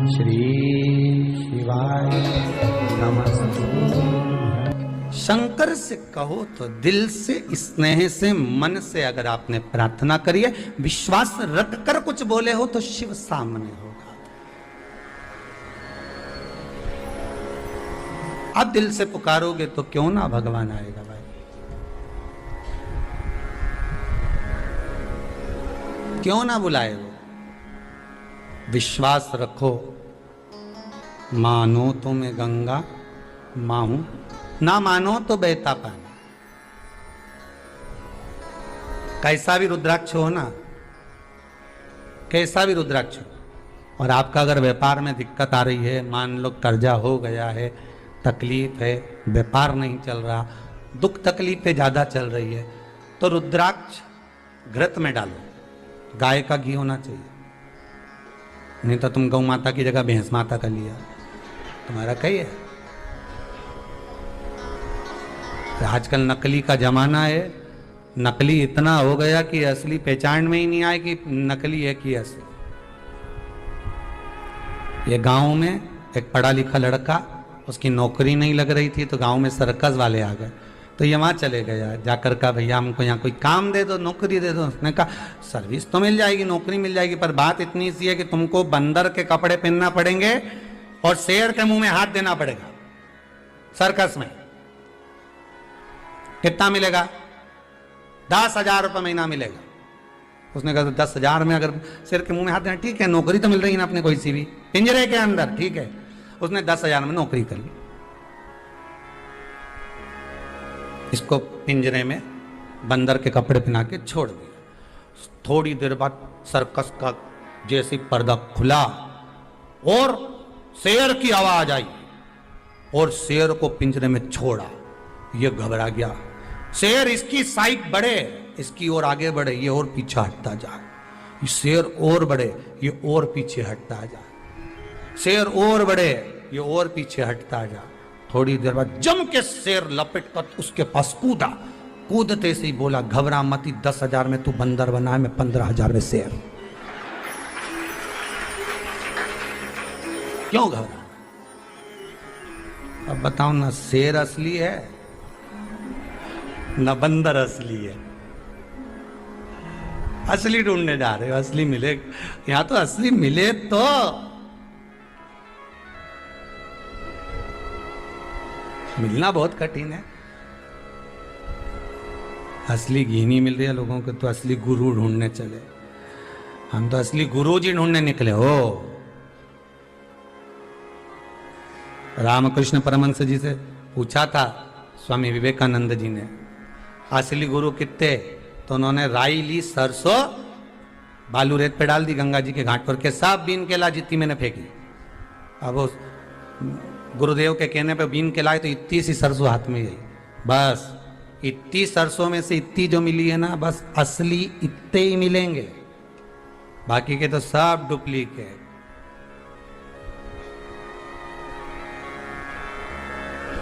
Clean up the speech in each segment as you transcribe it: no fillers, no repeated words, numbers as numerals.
श्री शिवाय नमस्ते। शंकर से कहो तो दिल से, स्नेह से, मन से अगर आपने प्रार्थना करी है, विश्वास रख कर कुछ बोले हो तो शिव सामने होगा। आप दिल से पुकारोगे तो क्यों ना भगवान आएगा भाई। क्यों ना बुलाए वो। विश्वास रखो, मानो तो मैं गंगा मां हूं, ना मानो तो बहता पानी। कैसा भी रुद्राक्ष हो ना, कैसा भी रुद्राक्ष हो, और आपका अगर व्यापार में दिक्कत आ रही है, मान लो कर्जा हो गया है, तकलीफ है, व्यापार नहीं चल रहा, दुख तकलीफें ज्यादा चल रही है, तो रुद्राक्ष घृत में डालो। गाय का घी होना चाहिए, नहीं तो तुम गौ माता की जगह भैंस माता का लिया, तुम्हारा कहीं है। आजकल नकली का जमाना है, नकली इतना हो गया कि असली पहचान में ही नहीं आए कि नकली है कि असली। ये गांव में एक पढ़ा लिखा लड़का, उसकी नौकरी नहीं लग रही थी, तो गांव में सर्कस वाले आ गए, तो ये वहां चले गया, जाकर कहा भैया हमको यहाँ कोई काम दे दो, नौकरी दे दो। उसने कहा सर्विस तो मिल जाएगी, नौकरी मिल जाएगी, पर बात इतनी सी है कि तुमको बंदर के कपड़े पहनना पड़ेंगे और शेर के मुंह में हाथ देना पड़ेगा सर्कस में। कितना मिलेगा? 10,000 रुपये महीना मिलेगा। उसने कहा तो 10,000 में अगर शेर के मुंह में हाथ देना, ठीक है, नौकरी तो मिल रही है ना अपने कोई सी भी, पिंजरे के अंदर, ठीक है। उसने 10,000 में नौकरी कर ली। इसको पिंजरे में बंदर के कपड़े पहना के छोड़ दिया। थोड़ी देर बाद सर्कस का जैसे पर्दा खुला और शेर की आवाज आई और शेर को पिंजरे में छोड़ा। ये घबरा गया। शेर इसकी साइड बढ़े, इसकी ओर आगे बढ़े, ये और पीछे हटता जाए। शेर और बढ़े, ये और पीछे हटता जाए। शेर और बढ़े, ये और पीछे हटता जाए। थोड़ी देर बाद जम के शेर लपेट कर उसके पास कूदा। कूदते से ही बोला घबरा मत, 10,000 में तू बंदर बना है, मैं 15,000 में शेर। क्यों घबरा? अब बताओ ना, शेर असली है ना बंदर असली है? असली ढूंढने जा रहे हो, असली मिले यहां तो, असली मिले तो मिलना बहुत कठिन है। असली घी नहीं मिल रही है लोगों को, तो असली गुरु ढूंढने चले। हम तो असली गुरु जी ढूंढने निकले हो। रामकृष्ण परमहंस जी से पूछा था स्वामी विवेकानंद जी ने, असली गुरु कितने? तो उन्होंने राई ली, सरसों, बालू रेत पे डाल दी गंगा जी के घाट पर के, सब बीन के ला, जितनी मैंने फेंकी। अब उस गुरुदेव के कहने पे बीन के लाए तो इतनी सी सरसों हाथ में गई। बस इतनी सरसों में से इतनी जो मिली है ना, बस असली इतने ही मिलेंगे, बाकी के तो सब डुप्लीकेट।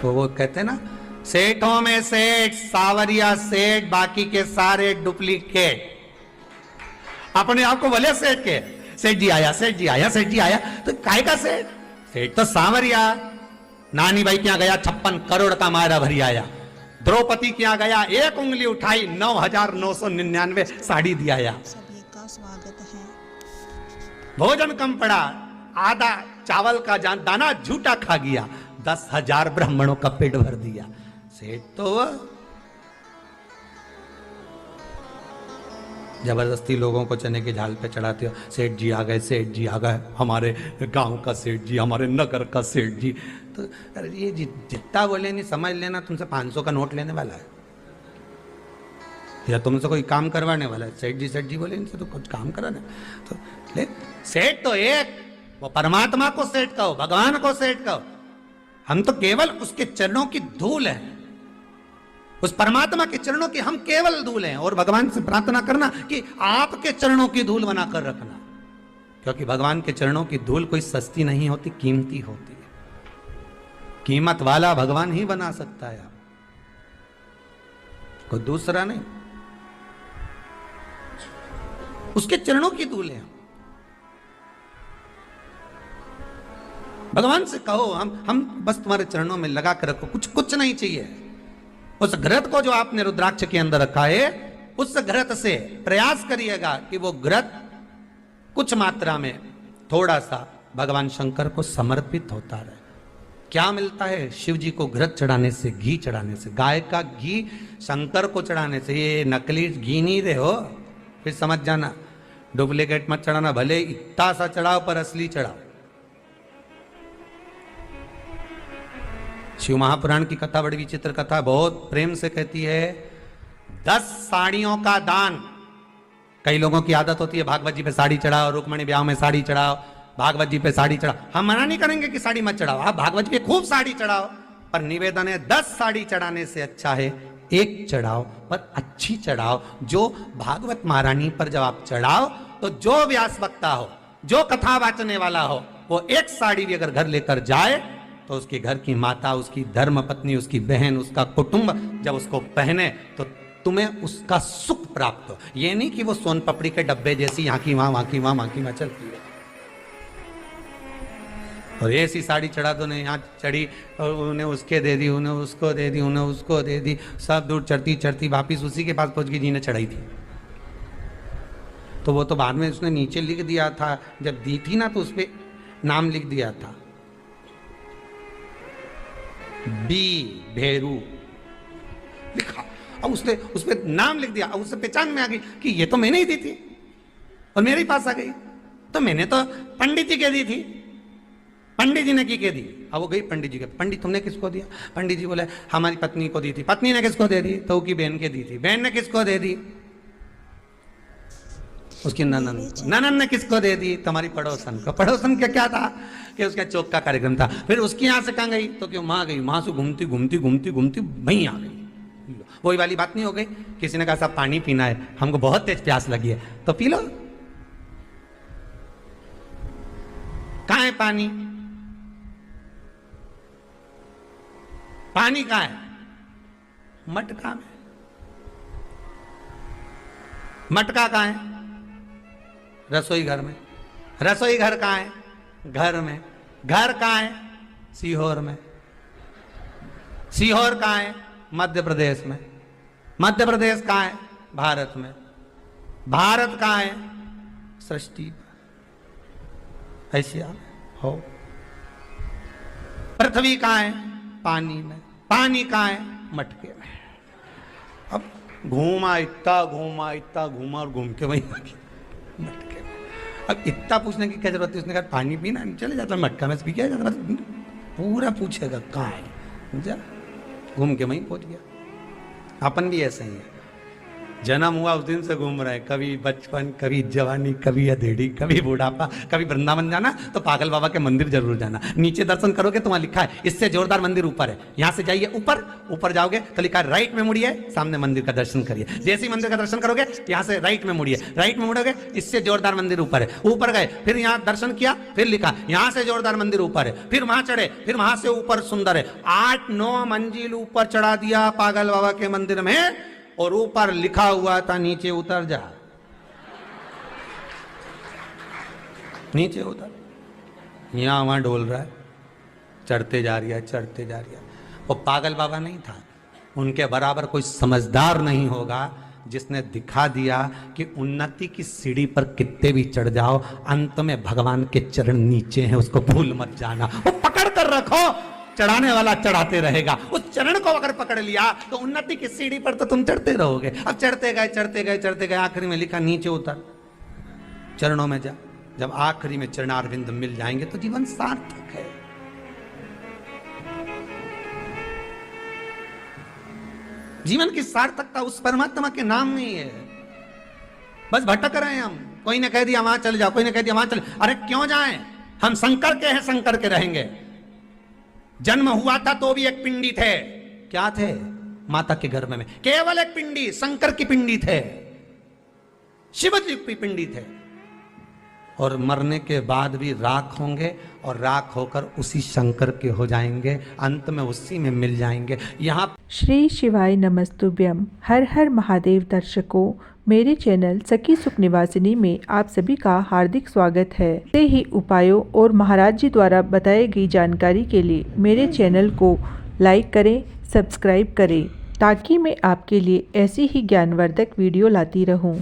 तो वो कहते ना, सेठों में सेठ, सावरिया सेठ, बाकी के सारे डुप्लीकेट। अपने आप को भले सेठ के, सेठ जी आया, सेठ जी आया, सेठ जी आया, तो काय का सेठ? सेठ तो सावरिया। नानी भाई क्या गया, 56 करोड़ का मायरा भरी आया। द्रौपदी क्या गया, एक उंगली उठाई, 9,999 साड़ी दिया। सभी का स्वागत है। भोजन कम पड़ा, आधा चावल का दाना झूठा खा गया, 10,000 ब्राह्मणों का पेट भर दिया। सेठ तो जबरदस्ती लोगों को चने की झाल पे चढ़ाते हो, सेठ जी आ गए, सेठ जी आ गए, हमारे गांव का सेठ जी, हमारे नगर का सेठ जी। तो अरे ये जितना बोले नहीं, समझ लेना तुमसे 500 का नोट लेने वाला है या तुमसे कोई काम करवाने वाला है। सेठ जी बोले, इनसे तो कुछ काम कराना। तो ले, सेठ तो एक, वो परमात्मा को सेठ कहो, भगवान को सेठ कहो। हम तो केवल उसके चरणों की धूल है, उस परमात्मा के चरणों की हम केवल धूल हैं। और भगवान से प्रार्थना करना कि आपके चरणों की धूल बनाकर रखना, क्योंकि भगवान के चरणों की धूल कोई सस्ती नहीं होती, कीमती होती है। कीमत वाला भगवान ही बना सकता है, आप कोई दूसरा नहीं। उसके चरणों की धूल है। भगवान से कहो हम बस तुम्हारे चरणों में लगा कर रखो, कुछ नहीं चाहिए। उस घृत को जो आपने रुद्राक्ष के अंदर रखा है, उस घृत से प्रयास करिएगा कि वो घृत कुछ मात्रा में थोड़ा सा भगवान शंकर को समर्पित होता रहे। क्या मिलता है शिव जी को घृत चढ़ाने से, घी चढ़ाने से? गाय का घी शंकर को चढ़ाने से। ये नकली घी नहीं दे हो, फिर समझ जाना। डुप्लीकेट मत चढ़ाना, भले इतना सा चढ़ाओ पर असली चढ़ाओ। शिव महापुराण की कथा बड़ी विचित्र कथा, बहुत प्रेम से कहती है 10 साड़ियों का दान। कई लोगों की आदत होती है भागवत जी पे साड़ी चढ़ाओ, रुक्मणी ब्याह में साड़ी चढ़ाओ, भागवत जी पे साड़ी चढ़ाओ। हम मना नहीं करेंगे कि साड़ी मत चढ़ाओ, आप भागवत जी पे खूब साड़ी चढ़ाओ, पर निवेदन है 10 साड़ी चढ़ाने से अच्छा है एक चढ़ाओ, पर अच्छी चढ़ाओ। जो भागवत महारानी पर जब आप चढ़ाओ तो जो व्यास वक्ता हो, जो कथा वाचने वाला हो, वो एक साड़ी भी अगर घर लेकर जाए तो उसके घर की माता, उसकी धर्म पत्नी, उसकी बहन, उसका कुटुंब जब उसको पहने तो तुम्हें उसका सुख प्राप्त हो। ये नहीं कि वो सोन पपड़ी के डब्बे जैसी यहाँ की वहां, वहां की वहां, वहां की वहां चलती है। और ऐसी साड़ी चढ़ा दो, ने यहाँ चढ़ी और उन्हें उसके दे दी, उन्हें उसको दे दी, उन्हें उसको दे दी, सब दूर चढ़ती चढ़ती वापिस उसी के पास पहुंच गई जिन्हें चढ़ाई थी। तो वो तो बाद में उसने नीचे लिख दिया था, जब दी थी ना तो उस पर नाम लिख दिया था, बी भेरू लिखा। अब उसने उस पर नाम लिख दिया, अब उससे पहचान में आ गई कि ये तो मैंने ही दी थी और मेरे पास आ गई। तो मैंने तो पंडित जी के दी थी, पंडित जी ने की के दी। अब वो गई पंडित जी के, पंडित तुमने किसको दिया? पंडित जी बोले हमारी पत्नी को दी थी। पत्नी ने किसको दे दी? तो की बहन के दी थी। बहन ने किसको दे दी? उसकी ननद। ननद ने किसको दे दी? तुम्हारी पड़ोसन को। पड़ोसन का क्या था कि उसका चौक का कार्यक्रम था। फिर उसकी यहां से कहां गई? तो क्यों वहां गई, वहां से घूमती घूमती घूमती घूमती वहीं आ गई। वही वाली बात नहीं हो गई? किसी ने कहा साहब पानी पीना है, हमको बहुत तेज प्यास लगी है, तो पी लो। कहां है पानी? पानी कहां है? मटका में। मटका कहां है? रसोई घर में। रसोई घर कहां है? घर में। घर कहां है? सीहोर में। सीहोर कहां है? मध्य प्रदेश में। मध्य प्रदेश कहां है? भारत में। भारत कहां है? सृष्टि ऐसी हो। पृथ्वी कहां है? पानी में। पानी कहां है? मटके में। अब घूमा इतना घूमा और घूम के वही मटके में। अब इतना पूछने की क्या जरूरत है? उसने कहा पानी पीना, चले जाता मटका में पी के जाता, पूरा पूछेगा कहां है, जा घूम के वहीं पहुंच गया। अपन भी ऐसे ही है, जन्म हुआ उस दिन से घूम रहे, कभी बचपन, कभी जवानी, कभी अधेड़ी, कभी बुढ़ापा, कभी वृंदावन जाना तो पागल बाबा के मंदिर जरूर जाना। नीचे दर्शन करोगे तो वहां लिखा है इससे जोरदार मंदिर ऊपर है, यहां से जाइए ऊपर, ऊपर जाओगे तो लिखा है राइट में मुड़िए, सामने मंदिर का दर्शन करिए। जैसे ही मंदिर का दर्शन करोगे यहां से राइट में मुड़िए, राइट में मुड़ोगे इससे जोरदार मंदिर ऊपर है। ऊपर गए, फिर यहां दर्शन किया, फिर लिखा यहां से जोरदार मंदिर ऊपर है। फिर वहां चढ़े, फिर वहां से ऊपर सुंदर है। 8-9 मंजिल ऊपर चढ़ा दिया पागल बाबा के मंदिर में, और ऊपर लिखा हुआ था नीचे उतर जा। नीचे उतर, यहां वहां डोल रहा है, चढ़ते जा रही है, चढ़ते जा रही है। वो पागल बाबा नहीं था, उनके बराबर कोई समझदार नहीं होगा जिसने दिखा दिया कि उन्नति की सीढ़ी पर कितने भी चढ़ जाओ, अंत में भगवान के चरण नीचे हैं, उसको भूल मत जाना। वो पकड़ कर रखो, चढ़ाने वाला चढ़ाते रहेगा। उस चरण को अगर पकड़ लिया तो उन्नति की सीढ़ी पर तो तुम चढ़ते रहोगे। अब चढ़ते गए, चढ़ते गए, चढ़ते गए, आखिरी में लिखा नीचे उतर, चरणों में जा। जब आखिरी में चरणारविंद मिल जाएंगे तो जीवन सार्थक है। जीवन की सार्थकता उस परमात्मा के नाम में ही है। बस भटक रहे हैं हम। कोई ने कह दिया वहां चले जाओ, कोई ने कह दिया वहां चले, अरे क्यों जाएं? हम शंकर के हैं, शंकर के रहेंगे। जन्म हुआ था तो भी एक पिंडी थे। क्या थे? माता के गर्भ में केवल एक पिंडी, शंकर की पिंडी थे, शिव जी की पिंडी थे। और मरने के बाद भी राख होंगे और राख होकर उसी शंकर के हो जाएंगे, अंत में उसी में मिल जाएंगे। यहाँ श्री शिवाय नमस्तुभ्यम। हर हर महादेव दर्शकों, मेरे चैनल सखी सुख निवासिनी में आप सभी का हार्दिक स्वागत है। ऐसे ही उपायों और महाराज जी द्वारा बताई गई जानकारी के लिए मेरे चैनल को लाइक करें, सब्सक्राइब करें, ताकि मैं आपके लिए ऐसी ही ज्ञानवर्धक वीडियो लाती रहूं।